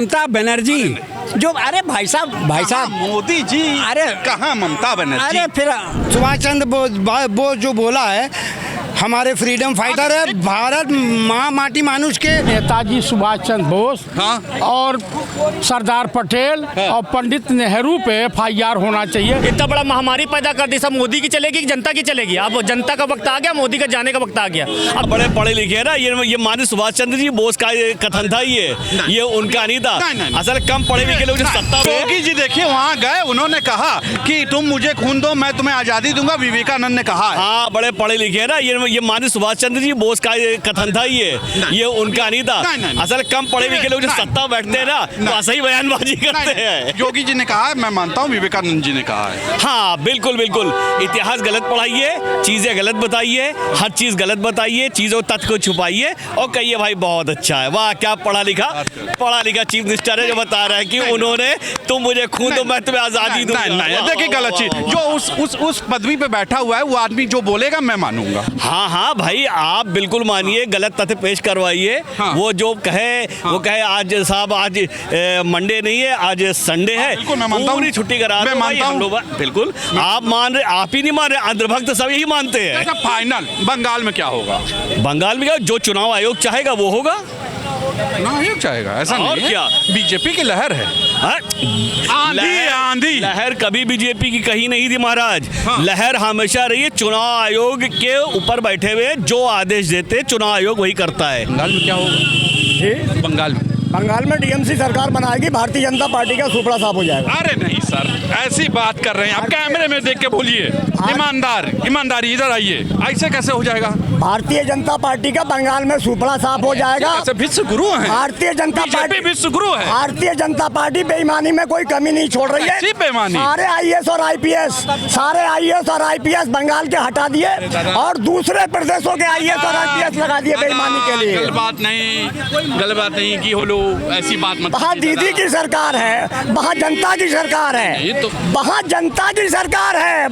ममता बनर्जी जो अरे भाई साहब मोदी जी, अरे कहाँ ममता बनर्जी? अरे फिर सुभाष चंद्र बोस जो बोला है, हमारे फ्रीडम फाइटर है, भारत माँ माटी मानुष के नेताजी सुभाष चंद्र बोस और सरदार पटेल और पंडित नेहरू पे FIR होना चाहिए। इतना बड़ा महामारी पैदा कर दी, सब मोदी की चलेगी कि जनता की चलेगी? अब जनता का वक्त आ गया, मोदी का जाने का वक्त आ गया। अब बड़े पढ़े लिखे हैं ना, ये माननीय सुभाष चंद्र जी बोस का ये कथन था, ये उनका नहीं था। असल कम पढ़े लिखे लोग जो सत्ता में। योगी जी देखिए वहाँ गए, उन्होंने कहा कि तुम मुझे खून दो मैं तुम्हें आजादी दूंगा, विवेकानंद ने कहा। हाँ, बड़े पढ़े लिखे हैं ना, ये माननीय सुभाष चंद्र जी बोस का ये कथन था, ये उनका नहीं था। असल कम पढ़े लिखे लोग जो सत्ता बैठते हैं ना, तो असही बयानबाजी करते हैं। योगी जी ने कहा है, मैं मानता हूँ विवेकानंद जी ने कहा है। हाँ बिल्कुल बिल्कुल, इतिहास गलत पढ़ाइए, चीजें गलत बताइए, हर चीज गलत बताइए, चीजों तथ्य को छुपाइए और कहिए भाई बहुत अच्छा है, वाह क्या पढ़ा लिखा चीफ मिनिस्टर है जो बता रहा है कि उन्होंने तुम मुझे खून दो मैं तुम्हें आजादी दूंगा। देखिए गलत चीज, जो उस पदवी पे बैठा हुआ है वो आदमी जो बोलेगा मैं मानूंगा। हाँ भाई आप बिल्कुल मानिए, गलत तथ्य पेश करवाइए। हाँ। वो जो वो कहे आज साहब आज मंडे नहीं है, आज संडे है, बिल्कुल मैं मानता हूँ, छुट्टी करा मैं मानता हूँ। बिल्कुल आप मान रहे, आप ही नहीं मान रहे, अंधभक्त सब यही मानते हैं। अच्छा फाइनल बंगाल में क्या होगा? बंगाल में क्या, जो चुनाव आयोग चाहेगा वो होगा। आयोग चाहेगा ऐसा नहीं और है। क्या? बीजेपी की लहर है। आंधी लहर कभी बीजेपी की कहीं नहीं थी महाराज। लहर हमेशा रही है, चुनाव आयोग के ऊपर बैठे हुए जो आदेश देते चुनाव आयोग वही करता है। बंगाल में क्या होगा? बंगाल में DMC सरकार बनाएगी, भारतीय जनता पार्टी का सुपड़ा साफ हो जाएगा। अरे नहीं सर, ऐसी बात कर रहे हैं आप, कैमरे में देख के बोलिए। ईमानदारी इधर आइए, ऐसे कैसे हो जाएगा? भारतीय जनता पार्टी का बंगाल में सुपड़ा साफ हो जाएगा। ऐसे विश्व गुरु हैं। भारतीय जनता पार्टी विश्व गुरु है। भारतीय जनता पार्टी बेईमानी में कोई कमी नहीं छोड़ रही है। बेईमानी सारे IAS और IPS बंगाल के हटा दिए और दूसरे प्रदेशों के IAS और IPS लगा दिए बेईमानी के लिए। गलत बात नहीं की हो, ऐसी बात मत। वहाँ दीदी की सरकार है, वहाँ जनता की सरकार है, वहाँ जनता की सरकार है,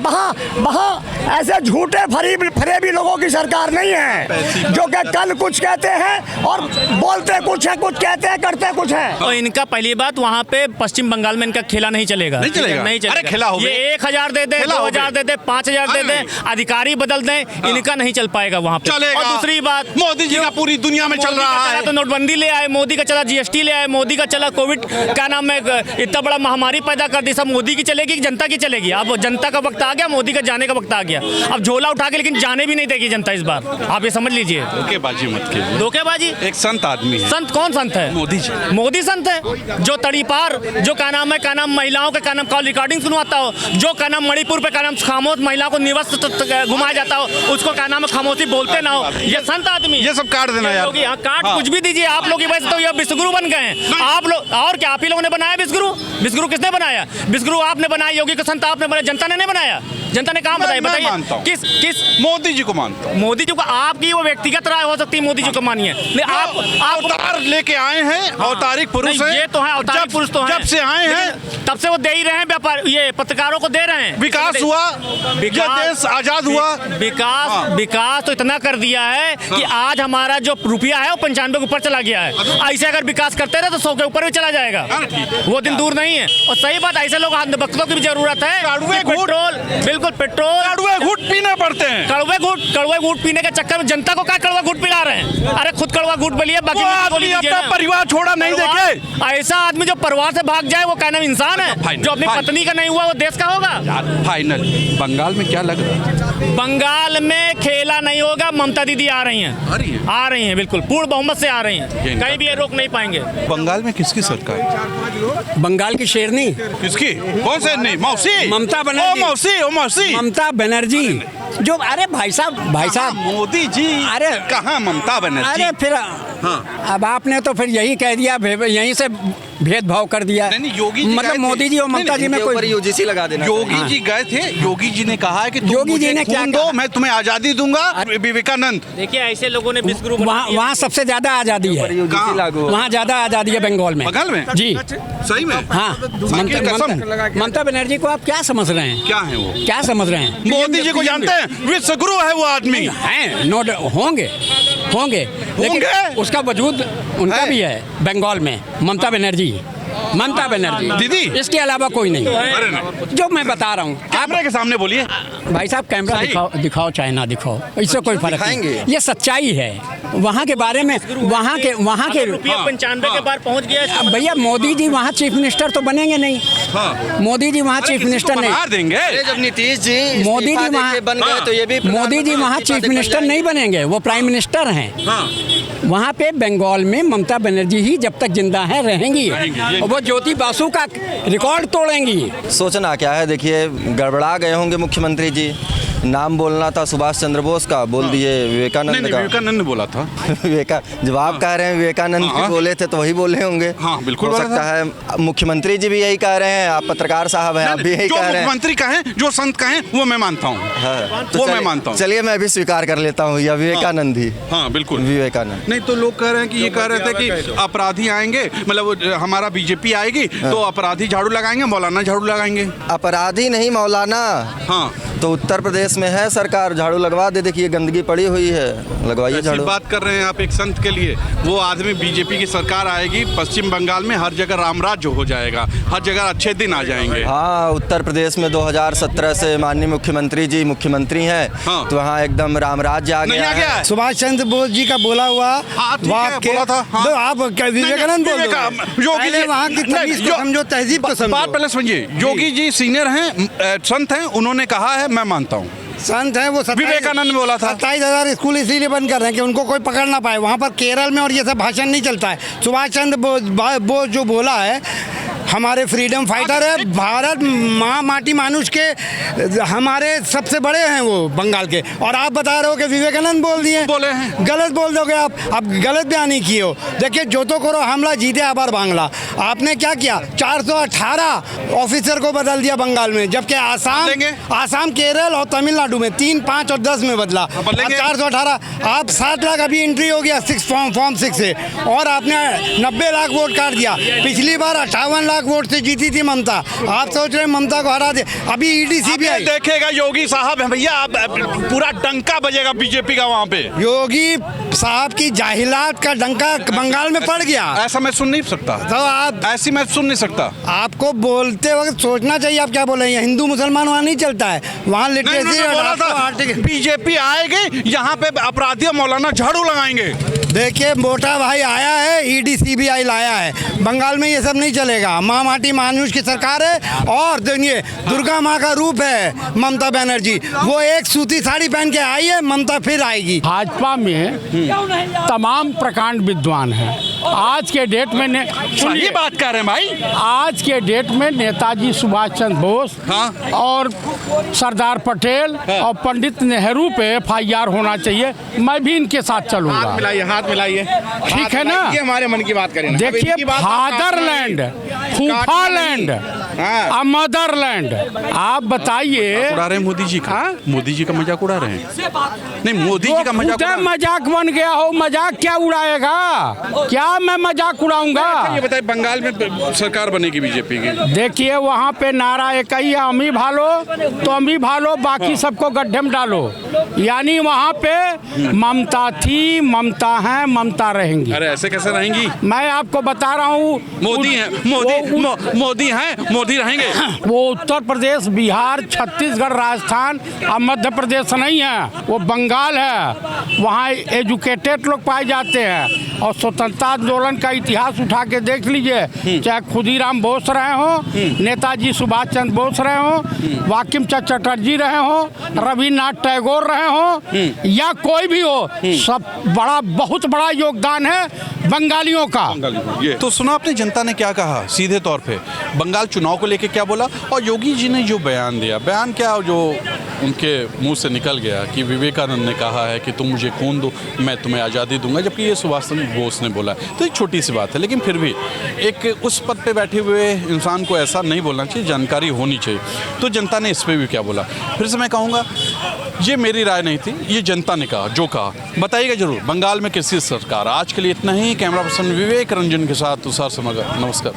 वहाँ ऐसे झूठे फरेबी लोगों की सरकार नहीं है जो कि कल कुछ कहते हैं और बोलते कुछ है, कुछ कहते हैं करते कुछ है। और इनका पहली बात, वहाँ पे पश्चिम बंगाल में इनका खेला नहीं चलेगा। नहीं चलेगा। अरे खेला हो, ये 1000 दे दे, 2000 दे दे, 5000 दे दे, अधिकारी बदल दें, इनका नहीं चल पाएगा वहाँ पे। और दूसरी बात, मोदी जी का पूरी दुनिया में चल रहा है, तो नोटबंदी ले आए, मोदी का चला GST ले आए, मोदी का चला कोविड क्या नाम है, इतना बड़ा महामारी पैदा कर दी, सब मोदी की चलेगी कि जनता की चलेगी? अब जनता का वक्त आ गया, मोदी का जाने का वक्त आ गया। अब झोला उठा के लेकिन जाने भी नहीं देगी जनता इस बार, आप ये समझ लीजिए। धोखेबाजी मत कीजिए। धोखेबाजी? एक संत आदमी है। संत कौन संत है? मोदी जी। मोदी संत है जो तड़ीपार, जो क्या नाम है, क्या नाम महिलाओं का क्या नाम कॉल रिकॉर्डिंग सुनवाता हो, जो क्या नाम मणिपुर पे क्या नाम खामोश महिलाओं को निवस्त घुमाया जाता हो, उसको क्या नाम है खामोशी बोलते ना हो, ये संत आदमी। ये सब काट देना यार। काट कुछ भी दीजिए आप लोग, वैसे तो ये विश्वगुरु बन गए हैं आप लोग। और क्या आप ही लोगों ने बनाया विश्वगुरु किसने बनाया? विश्वगुरु आपने बनाया, योगी को संत आपने बनाया, जनता ने नहीं बनाया। जनता ने काम बताया, बताइए किस मोदी जी को मानता हूँ। मोदी जी को आपकी वो व्यक्तिगत राय हो सकती है, मोदी जी को मानिए। आप अवतार लेके आए हैं, अवतारिक पुरुष हैं। ये तो है, अवतारिक पुरुष तो हैं। जब से आए हैं तब से वो दे ही रहे हैं, व्यापार ये पत्रकारों को दे रहे हैं। विकास हुआ, देश आजाद हुआ। विकास तो इतना कर दिया है कि आज हमारा जो रुपया है वो 95 के ऊपर चला गया है। ऐसे अगर विकास करते रहे तो 100 के ऊपर भी चला जाएगा, वो दिन दूर नहीं है। और सही बात, ऐसे लोग अंधभक्तों की भी जरूरत है। पेट्रोल, बिल्कुल पेट्रोल, कड़वे घूंट पीने पड़ते हैं। कड़वे घूंट पीने के चक्कर में जनता को क्या कड़वा घूंट पिला रहे हैं? अरे खुद कड़वा घूंट पिलिए, बाकी अपना परिवार छोड़ा नहीं देखे। ऐसा आदमी जो परिवार से भाग जाए वो क्या नाम इंसान है? जो अपनी पत्नी का नहीं हुआ वो देश का होगा? फाइनल बंगाल में क्या लग रहा है? बंगाल में खेला नहीं होगा। ममता दीदी आ रही हैं बिल्कुल पूर्ण बहुमत से आ रही हैं, कहीं भी ये रोक नहीं पाएंगे। बंगाल में किसकी सरकार? बंगाल की शेरनी किसकी? कौन से? नहीं मौसी ममता बनर्जी। मौसी ममता बनर्जी जो अरे भाई साहब मोदी जी, अरे कहाँ ममता बनर्जी? अरे फिर अब आपने तो फिर यही कह दिया, यहीं से भेदभाव कर दिया। नहीं, योगी जी मतलब मोदी जी और ममता जी में कोई UGC लगा देना। योगी जी गए थे, योगी जी ने कहा है कि योगी जी ने क्या दो, मैं तुम्हें आजादी दूंगा। विवेकानंद देखिए ऐसे लोगों ने वहाँ सबसे ज्यादा आजादी है, वहाँ ज्यादा आजादी है बंगाल में। बंगाल में जी सही में? हाँ, ममता बनर्जी को आप क्या समझ रहे हैं? क्या है वो? क्या समझ रहे हैं? मोदी जी को जानते हैं, विश्व गुरु है वो आदमी। हैं, होंगे लेकिन उसका वजूद उनका भी है बंगाल में, ममता बनर्जी। दीदी? इसके अलावा कोई नहीं, जो मैं बता रहा हूँ। कैमरे के सामने बोलिए। भाई साहब कैमरा दिखाओ चाहे ना दिखाओ, इससे कोई फर्क नहीं। ये सच्चाई है वहाँ के बारे में। वहाँ के 95 के बार पहुँच गया। अब भैया मोदी जी वहाँ चीफ मिनिस्टर तो बनेंगे नहीं। मोदी जी वहाँ चीफ मिनिस्टर नहीं देंगे। जब नीतीश जी मोदी जी वहाँ बन गए तो ये भी मोदी जी वहाँ चीफ मिनिस्टर नहीं बनेंगे, वो प्राइम मिनिस्टर हैं। वहाँ पे बंगाल में ममता बनर्जी ही जब तक जिंदा है रहेंगी, और वो ज्योति बासु का रिकॉर्ड तोड़ेंगी। सोचना क्या है, देखिए गड़बड़ा गए होंगे मुख्यमंत्री जी। नाम बोलना था सुभाष चंद्र बोस का, बोल दिए विवेकानंद का। विवेकानंद ने बोला था। जब आप कह रहे हैं विवेकानंद भी बोले थे तो वही बोले होंगे। हाँ, बिल्कुल हो सकता है मुख्यमंत्री जी भी यही कह रहे हैं, आप पत्रकार साहब हैं, आप भी यही कह रहे हैं। मुख्यमंत्री कहें, जो संत कहें, वो मैं मानता हूँ। तो मैं मानता हूँ। चलिए मैं भी स्वीकार कर लेता हूँ, या विवेकानंद ही। हाँ बिल्कुल विवेकानंद। नहीं तो लोग कह रहे हैं कि ये कह रहे थे कि अपराधी आएंगे, मतलब हमारा बीजेपी आएगी तो अपराधी झाड़ू लगाएंगे, मौलाना झाड़ू लगाएंगे। अपराधी नहीं मौलाना। हाँ तो उत्तर प्रदेश में है सरकार, झाड़ू लगवा दे। देखिए गंदगी पड़ी हुई है, लगवाइए झाड़ू। बात कर रहे हैं आप एक संत के लिए। वो आदमी, बीजेपी की सरकार आएगी, पश्चिम बंगाल में हर जगह रामराज्य हो जाएगा, हर जगह अच्छे दिन आ जाएंगे। हाँ, उत्तर प्रदेश में 2017 से माननीय मुख्यमंत्री जी मुख्यमंत्री हैं। हाँ। तो वहाँ एकदम रामराज्य आ गया है। सुभाष चंद्र बोस जी का बोला हुआ वाक्य बोला था। हाँ। तो आप विवेकानंद बोल रहे हो। योगी जी वहाँ की तमीज को समझो, तहजीब को समझो। बात पहले समझिए। योगी जी सीनियर हैं, संत हैं, उन्होंने कहा है, मैं मानता हूँ। संत है वो। विवेकानंद बोला था 27,000 स्कूल इसीलिए बंद कर रहे हैं कि उनको कोई पकड़ ना पाए। वहाँ पर केरल में और ये सब भाषण नहीं चलता है। सुभाष चंद्र बोस जो बोला है, हमारे फ्रीडम फाइटर है। भारत माँ माटी मानुष के हमारे सबसे बड़े हैं वो बंगाल के, और आप बता रहे हो कि विवेकानंद बोल दिए। बोले हैं। गलत बोल दोगे आप। अब गलत बयानी किए हो। देखिए, जो तो करो हमला, जीते आबार बांग्ला। आपने क्या किया? 418 ऑफिसर को बदल दिया बंगाल में, जबकि आसाम, केरल और तमिलनाडु में 3, 5 और 10 में बदला। अब 418 आप 7 लाख अभी एंट्री हो गया फॉर्म 6 से, और आपने 90 लाख वोट काट दिया। पिछली बार 58 लाख वोट से जीती थी ममता। आप सोच रहे हैं ममता को हरा दे। अभी ईडी सीबीआई देखेगा योगी साहब है भैया, पूरा डंका बजेगा बीजेपी का वहाँ पे। योगी साहब की जाहिलात का डंका बंगाल में पड़ गया। ऐसा मैं सुन नहीं सकता। तो आप ऐसी मैं सुन नहीं सकता। आपको बोलते वक्त सोचना चाहिए आप क्या बोल रहे हैं। हिंदू मुसलमान वहाँ नहीं चलता है, वहाँ लिटरेसी। बीजेपी आएगी, यहाँ पे अपराधी मौलाना झाड़ू लगाएंगे। देखिए, मोटा भाई आया है, ईडी सीबीआई लाया है। बंगाल में ये सब नहीं चलेगा। माँ माटी मानुष की सरकार है, और देखिए दुर्गा माँ का रूप है ममता बनर्जी। वो एक सूती साड़ी पहन के आई है, ममता फिर आएगी। भाजपा में तमाम प्रकांड विद्वान हैं। आज के डेट में सही बात कर रहे हैं भाई। आज के डेट में नेताजी सुभाष चंद्र बोस और सरदार पटेल और पंडित नेहरू पे FIR होना चाहिए। मैं भी इनके साथ चलूंगा। हाथ मिलाइए, ठीक है ना? ये हमारे मन की बात करें। देखिए, फादरलैंड, फूफालैंड, मदरलैंड, आप बताइए। उड़ा रहे हैं मोदी जी का। मोदी जी का मजाक उड़ा रहे हैं। नहीं, मोदी जी का मजाक बन गया हो। मजाक क्या उड़ाएगा? क्या मैं मजाक उड़ाऊंगा? ये बताइए, बंगाल में सरकार बनेगी बीजेपी की। देखिए, वहाँ पे नारा एक ही है, हम ही भालो तो हम ही भालो, बाकी सबको गड्ढे में डालो। यानी वहाँ पे ममता थी, ममता है, ममता रहेंगी। अरे ऐसे कैसे रहेंगी? मैं आपको बता रहा हूँ, मोदी है, मोदी हैं, मोदी रहेंगे। वो उत्तर प्रदेश, बिहार, छत्तीसगढ़, राजस्थान और मध्य प्रदेश नहीं है, वो बंगाल है। वहाँ एजुकेटेड लोग पाए जाते हैं। और स्वतंत्रता आंदोलन का इतिहास उठा के देख लीजिए, चाहे खुदीराम बोस रहे हो, नेताजी सुभाष चंद्र बोस रहे हो, वाकिम चटर्जी रहे हो, रविन्द्रनाथ टैगोर रहे हो, या कोई भी हो, सब बहुत बड़ा योगदान है बंगालियों का। तो सुना आपने जनता ने क्या कहा सीधे तौर पे, बंगाल चुनाव को लेके क्या बोला, और योगी जी ने जो बयान दिया, बयान क्या जो उनके मुंह से निकल गया कि विवेकानंद ने कहा है कि तुम मुझे खून दो, मैं तुम्हें आज़ादी दूंगा, जबकि ये सुभाष चंद्र बोस ने बोला है। तो एक छोटी सी बात है, लेकिन फिर भी एक उस पद पे बैठे हुए इंसान को ऐसा नहीं बोलना चाहिए, जानकारी होनी चाहिए। तो जनता ने इस पर भी क्या बोला, फिर से मैं कहूँगा, ये मेरी राय नहीं थी, ये जनता ने कहा, जो कहा। बताइएगा जरूर बंगाल में किसकी सरकार। आज के लिए इतना ही। कैमरा पर्सन विवेक रंजन के साथ तुषार समगर, नमस्कार।